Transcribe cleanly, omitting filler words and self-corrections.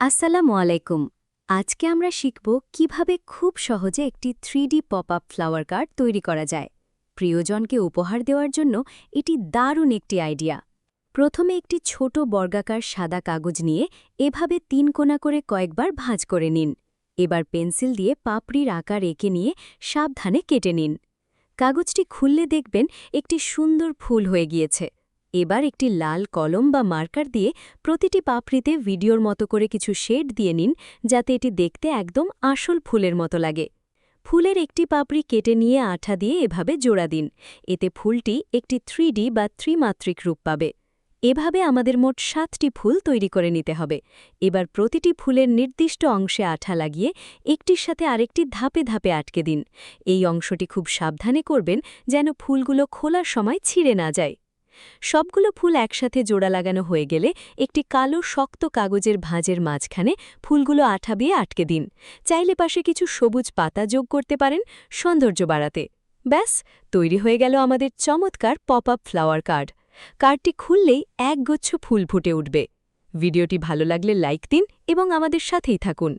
আসসালামু আলাইকুম। আজকে আমরা শিখব কিভাবে খুব সহজে একটি 3D পপ-আপ ফ্লাওয়ার কার্ড তৈরি করা যায়। প্রিয়জনকে উপহার দেওয়ার জন্য এটি দারুণ একটি আইডিয়া। প্রথমে একটি ছোট বর্গাকার সাদা কাগজ নিয়ে এভাবে 3 কোণা করে কয়েকবার ভাঁজ করে নিন। এবার পেন্সিল দিয়ে পাপড়ির আকার এঁকে নিয়ে সাবধানে কেটে নিন। কাগজটি খুললে দেখবেন একটি সুন্দর ফুল হয়ে গিয়েছে। এবার একটি লাল কলম বা মার্কার দিয়ে প্রতিটি পাপড়িতে ভিডিওর মতো করে কিছু শেড দিয়ে নিন, যাতে এটি দেখতে একদম আসল ফুলের মতো লাগে। ফুলের একটি পাপড়ি কেটে নিয়ে আঠা দিয়ে এভাবে জোড়া দিন। এতে ফুলটি একটি 3D বা ত্রিমাত্রিক রূপ পাবে। এভাবে আমাদের মোট 7টি ফুল তৈরি করে নিতে হবে। এবার প্রতিটি ফুলের নির্দিষ্ট অংশে আঠা লাগিয়ে একটির সাথে আরেকটি ধাপে ধাপে আটকে দিন। এই অংশটি খুব সাবধানে করবেন যেন ফুলগুলো খোলার সময় ছিঁড়ে না যায়। সবগুলো ফুল একসাথে জোড়া লাগানো হয়ে গেলে একটি কালো শক্ত কাগজের ভাঁজের মাঝখানে ফুলগুলো আঠা দিয়ে আটকে দিন। চাইলে পাশে কিছু সবুজ পাতা যোগ করতে পারেন সৌন্দর্য বাড়াতে। ব্যাস, তৈরি হয়ে গেল আমাদের চমৎকার পপ-আপ ফ্লাওয়ার কার্ড। কার্ডটি খুললেই একগুচ্ছ ফুল ফুটে উঠবে। ভিডিওটি ভালো লাগলে লাইক দিন এবং আমাদের সাথেই থাকুন।